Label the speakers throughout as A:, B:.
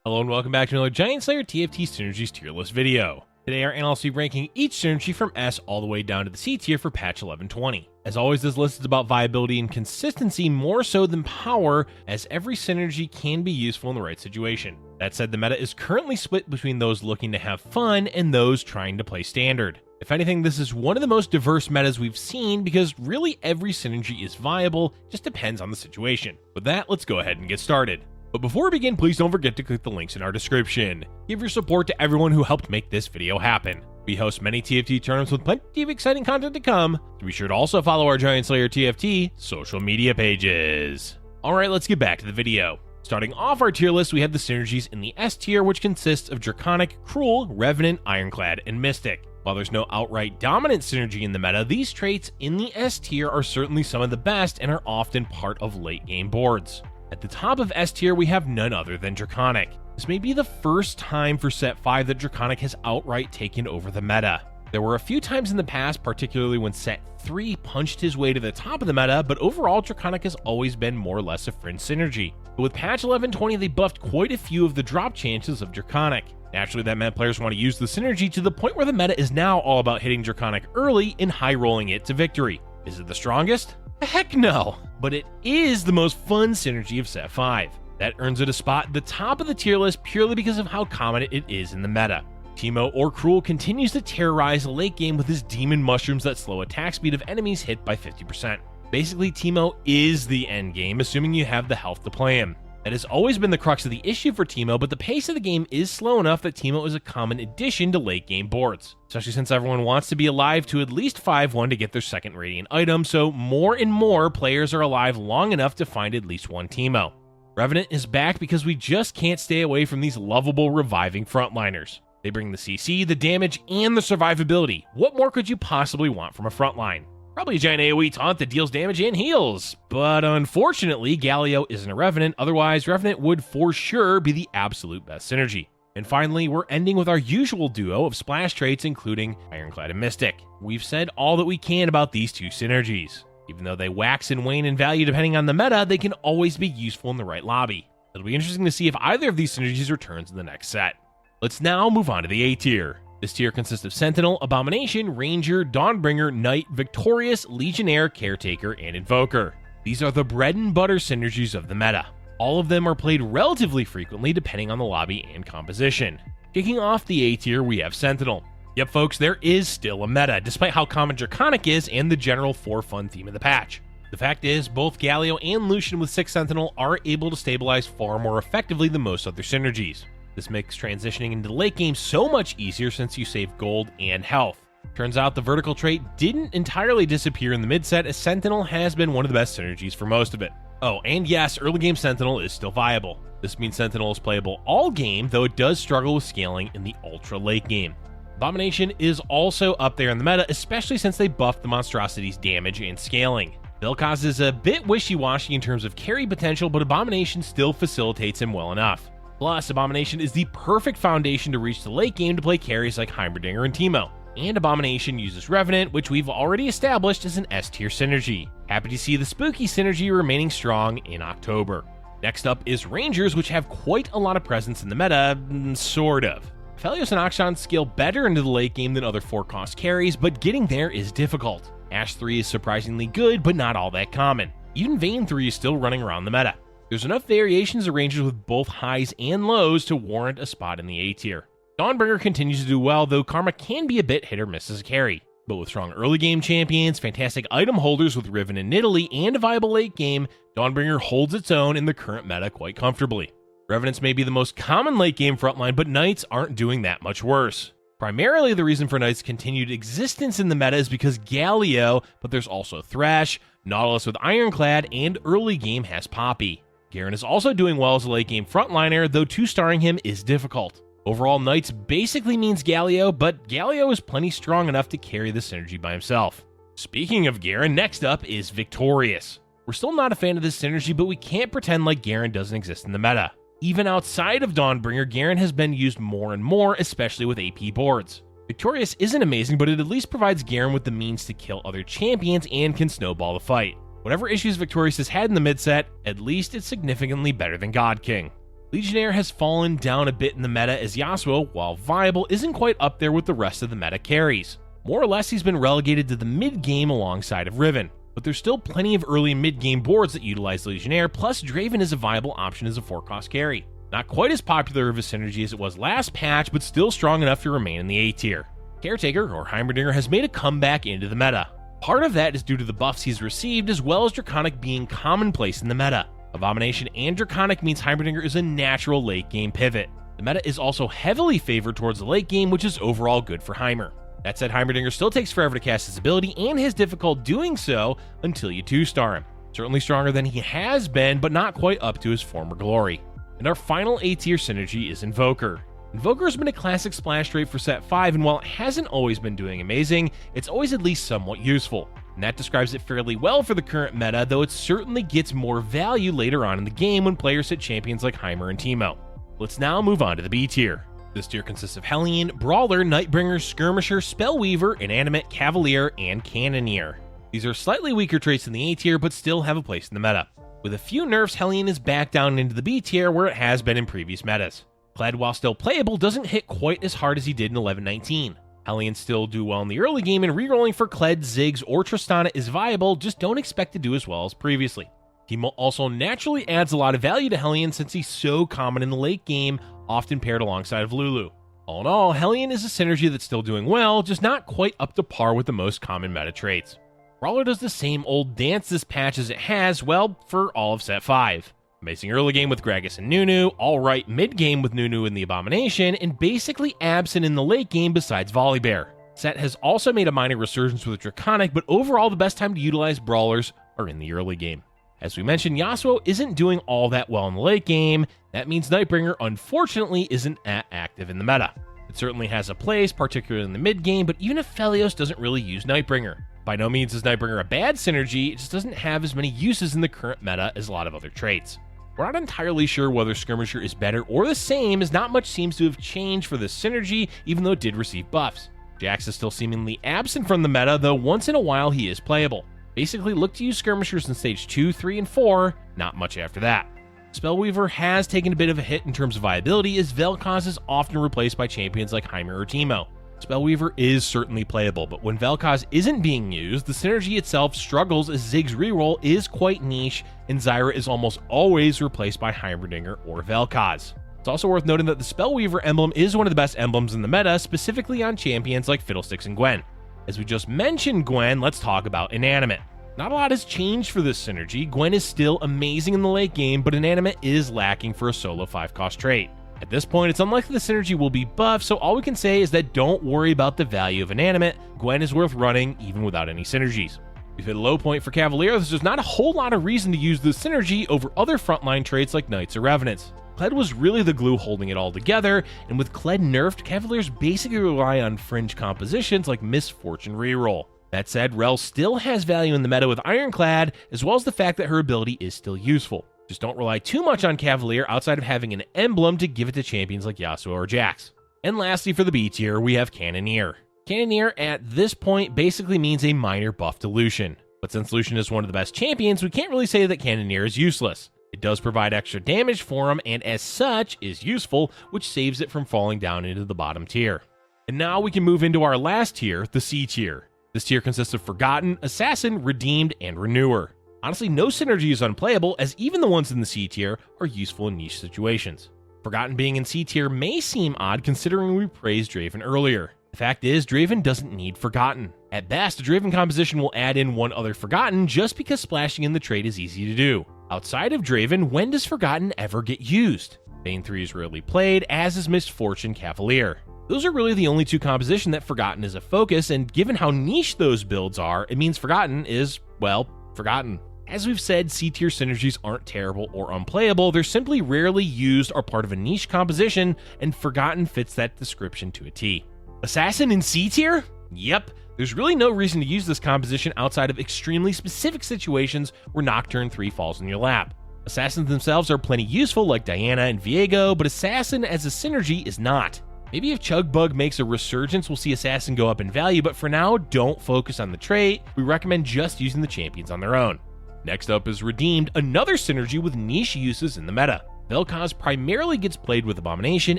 A: Hello and welcome back to another GiantSlayerTV Synergies tier list video. Today our analysts will be ranking each synergy from S all the way down to the C tier for patch 1120. As always, this list is about viability and consistency more so than power, as every synergy can be useful in the right situation. That said, the meta is currently split between those looking to have fun and those trying to play standard. If anything, this is one of the most diverse metas we've seen because really every synergy is viable, just depends on the situation. With that, let's go ahead and get started. But before we begin, please don't forget to click the links in our description. Give your support to everyone who helped make this video happen. We host many TFT tournaments with plenty of exciting content to come, so be sure to also follow our GiantSlayerTV social media pages. Alright, let's get back to the video. Starting off our tier list, we have the synergies in the S tier, which consists of Draconic, Cruel, Revenant, Ironclad, and Mystic. While there's no outright dominant synergy in the meta, these traits in the S tier are certainly some of the best and are often part of late game boards. At the top of S tier, we have none other than Draconic. This may be the first time for set 5 that Draconic has outright taken over the meta. There were a few times in the past, particularly when set 3 punched his way to the top of the meta, but overall Draconic has always been more or less a fringe synergy. But with patch 1120, they buffed quite a few of the drop chances of Draconic. Naturally, that meant players want to use the synergy to the point where the meta is now all about hitting Draconic early and high-rolling it to victory. Is it the strongest? Heck no! But it is the most fun synergy of set 5. That earns it a spot at the top of the tier list purely because of how common it is in the meta. Teemo or Cruel continues to terrorize the late game with his demon mushrooms that slow attack speed of enemies hit by 50%. Basically, Teemo is the end game, assuming you have the health to play him. That has always been the crux of the issue for Teemo, but the pace of the game is slow enough that Teemo is a common addition to late game boards, especially since everyone wants to be alive to at least 5-1 to get their second Radiant item, so more and more players are alive long enough to find at least one Teemo. Revenant is back because we just can't stay away from these lovable reviving frontliners. They bring the CC, the damage, and the survivability. What more could you possibly want from a frontline? Probably a giant AoE taunt that deals damage and heals, but unfortunately, Galio isn't a Revenant, otherwise Revenant would for sure be the absolute best synergy. And finally, we're ending with our usual duo of splash traits, including Ironclad and Mystic. We've said all that we can about these two synergies. Even though they wax and wane in value depending on the meta, they can always be useful in the right lobby. It'll be interesting to see if either of these synergies returns in the next set. Let's now move on to the A tier. This tier consists of Sentinel, Abomination, Ranger, Dawnbringer, Knight, Victorious, Legionnaire, Caretaker, and Invoker. These are the bread and butter synergies of the meta. All of them are played relatively frequently depending on the lobby and composition. Kicking off the A tier, we have Sentinel. Yep folks, there is still a meta, despite how common Draconic is and the general for-fun theme of the patch. The fact is, both Galio and Lucian with 6 Sentinel are able to stabilize far more effectively than most other synergies. This makes transitioning into the late game so much easier since you save gold and health. Turns out the vertical trait didn't entirely disappear in the mid-set, as Sentinel has been one of the best synergies for most of it. Oh, and yes, early game Sentinel is still viable. This means Sentinel is playable all game, though it does struggle with scaling in the ultra late game. Abomination is also up there in the meta, especially since they buffed the monstrosity's damage and scaling. Vilkaz is a bit wishy-washy in terms of carry potential, but Abomination still facilitates him well enough. Plus, Abomination is the perfect foundation to reach the late game to play carries like Heimerdinger and Teemo. And Abomination uses Revenant, which we've already established as an S tier synergy. Happy to see the spooky synergy remaining strong in October. Next up is Rangers, which have quite a lot of presence in the meta, sort of. Felios and Akshan scale better into the late game than other 4-cost carries, but getting there is difficult. Ash 3 is surprisingly good, but not all that common. Even Vayne 3 is still running around the meta. There's enough variations of Rangers with both highs and lows to warrant a spot in the A tier. Dawnbringer continues to do well, though Karma can be a bit hit or miss as a carry. But with strong early game champions, fantastic item holders with Riven and Nidalee, and a viable late game, Dawnbringer holds its own in the current meta quite comfortably. Revenants may be the most common late game frontline, but Knights aren't doing that much worse. Primarily, the reason for Knights' continued existence in the meta is because Galio, but there's also Thresh, Nautilus with Ironclad, and early game has Poppy. Garen is also doing well as a late game frontliner, though 2-starring him is difficult. Overall, Knights basically means Galio, but Galio is plenty strong enough to carry the synergy by himself. Speaking of Garen, next up is Victorious. We're still not a fan of this synergy, but we can't pretend like Garen doesn't exist in the meta. Even outside of Dawnbringer, Garen has been used more and more, especially with AP boards. Victorious isn't amazing, but it at least provides Garen with the means to kill other champions and can snowball the fight. Whatever issues Victorious has had in the mid-set, at least it's significantly better than God King. Legionnaire has fallen down a bit in the meta as Yasuo, while viable, isn't quite up there with the rest of the meta carries. More or less, he's been relegated to the mid-game alongside of Riven, but there's still plenty of early and mid-game boards that utilize Legionnaire, plus Draven is a viable option as a 4-cost carry. Not quite as popular of a synergy as it was last patch, but still strong enough to remain in the A tier. Caretaker, or Heimerdinger, has made a comeback into the meta. Part of that is due to the buffs he's received, as well as Draconic being commonplace in the meta. Abomination and Draconic means Heimerdinger is a natural late-game pivot. The meta is also heavily favored towards the late game, which is overall good for Heimer. That said, Heimerdinger still takes forever to cast his ability, and is difficult doing so until you 2-star him. Certainly stronger than he has been, but not quite up to his former glory. And our final A-tier synergy is Invoker. Invoker has been a classic splash trait for set 5, and while it hasn't always been doing amazing, it's always at least somewhat useful. And that describes it fairly well for the current meta, though it certainly gets more value later on in the game when players hit champions like Heimer and Teemo. Let's now move on to the B tier. This tier consists of Hellion, Brawler, Nightbringer, Skirmisher, Spellweaver, Inanimate, Cavalier, and Cannoneer. These are slightly weaker traits in the A tier, but still have a place in the meta. With a few nerfs, Hellion is back down into the B tier where it has been in previous metas. Kled, while still playable, doesn't hit quite as hard as he did in 11-19. Hellions still do well in the early game, and rerolling for Kled, Ziggs, or Tristana is viable, just don't expect to do as well as previously. Teemo also naturally adds a lot of value to Hellion since he's so common in the late game, often paired alongside of Lulu. All in all, Hellion is a synergy that's still doing well, just not quite up to par with the most common meta traits. Brawler does the same old dance this patch as it has, well, for all of set 5. Amazing early game with Gragas and Nunu, alright mid game with Nunu and the Abomination, and basically absent in the late game besides Volibear. Set has also made a minor resurgence with Draconic, but overall the best time to utilize Brawlers are in the early game. As we mentioned, Yasuo isn't doing all that well in the late game. That means Nightbringer unfortunately isn't that active in the meta. It certainly has a place, particularly in the mid game, but even if Phelios doesn't really use Nightbringer. By no means is Nightbringer a bad synergy, it just doesn't have as many uses in the current meta as a lot of other traits. We're not entirely sure whether Skirmisher is better or the same, as not much seems to have changed for this synergy, even though it did receive buffs. Jax is still seemingly absent from the meta, though once in a while he is playable. Basically, look to use Skirmishers in stage 2, 3, and 4, not much after that. Spellweaver has taken a bit of a hit in terms of viability, as Vel'Koz is often replaced by champions like Heimer or Teemo. Spellweaver is certainly playable, but when Vel'Koz isn't being used, the synergy itself struggles as Ziggs reroll is quite niche, and Zyra is almost always replaced by Heimerdinger or Vel'Koz. It's also worth noting that the Spellweaver emblem is one of the best emblems in the meta, specifically on champions like Fiddlesticks and Gwen. As we just mentioned Gwen, let's talk about Inanimate. Not a lot has changed for this synergy. Gwen is still amazing in the late game, but Inanimate is lacking for a solo 5-cost trait. At this point, it's unlikely the synergy will be buffed, so all we can say is that don't worry about the value of Inanimate. Gwen is worth running even without any synergies. We've hit a low point for Cavalier, there's just not a whole lot of reason to use the synergy over other frontline traits like Knights or Revenants. Kled was really the glue holding it all together, and with Kled nerfed, Cavaliers basically rely on fringe compositions like Misfortune reroll. That said, Rel still has value in the meta with Ironclad, as well as the fact that her ability is still useful. Just don't rely too much on Cavalier outside of having an emblem to give it to champions like Yasuo or Jax. And lastly, for the B tier, we have Cannoneer. Cannoneer at this point basically means a minor buff to Lucian, but since Lucian is one of the best champions, we can't really say that Cannoneer is useless. It does provide extra damage for him, and as such is useful, which saves it from falling down into the bottom tier. And now we can move into our last tier, the C tier. This tier consists of Forgotten, Assassin, Redeemed, and Renewer. Honestly, no synergy is unplayable, as even the ones in the C tier are useful in niche situations. Forgotten being in C tier may seem odd considering we praised Draven earlier. The fact is, Draven doesn't need Forgotten. At best, a Draven composition will add in one other Forgotten just because splashing in the trait is easy to do. Outside of Draven, when does Forgotten ever get used? Bane 3 is rarely played, as is Misfortune Cavalier. Those are really the only two compositions that Forgotten is a focus, and given how niche those builds are, it means Forgotten is, well, forgotten. As we've said, C-tier synergies aren't terrible or unplayable, they're simply rarely used or part of a niche composition, and Forgotten fits that description to a T. Assassin in C-tier? Yep, there's really no reason to use this composition outside of extremely specific situations where Nocturne 3 falls in your lap. Assassins themselves are plenty useful like Diana and Viego, but Assassin as a synergy is not. Maybe if Chugbug makes a resurgence, we'll see Assassin go up in value, but for now, don't focus on the trait. We recommend just using the champions on their own. Next up is Redeemed, another synergy with niche uses in the meta. Vel'Koz primarily gets played with Abomination,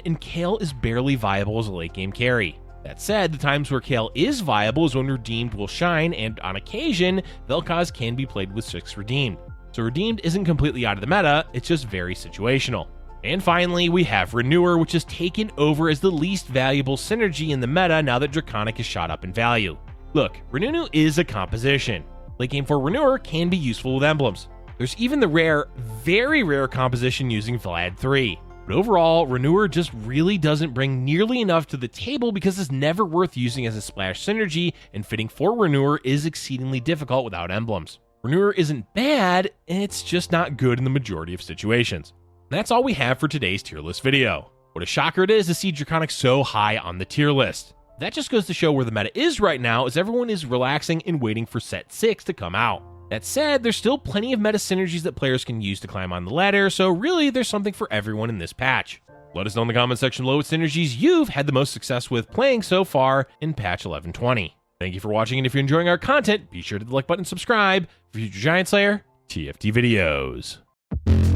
A: and Kayle is barely viable as a late game carry. That said, the times where Kayle is viable is when Redeemed will shine, and on occasion, Vel'Koz can be played with 6 Redeemed. So Redeemed isn't completely out of the meta, it's just very situational. And finally, we have Renewer, which has taken over as the least valuable synergy in the meta now that Draconic is shot up in value. Look, Renew is a composition. Late game for Renewer can be useful with emblems. There's even the rare, very rare composition using Vlad 3. But overall, Renewer just really doesn't bring nearly enough to the table because it's never worth using as a splash synergy, and fitting for Renewer is exceedingly difficult without emblems. Renewer isn't bad, it's just not good in the majority of situations. That's all we have for today's tier list video. What a shocker it is to see Draconic so high on the tier list. That just goes to show where the meta is right now, as everyone is relaxing and waiting for set 6 to come out. That said, there's still plenty of meta synergies that players can use to climb on the ladder, so really there's something for everyone in this patch. Let us know in the comment section below what synergies you've had the most success with playing so far in patch 11.20. Thank you for watching, and if you're enjoying our content, be sure to hit the like button and subscribe for future Giant Slayer TFT videos.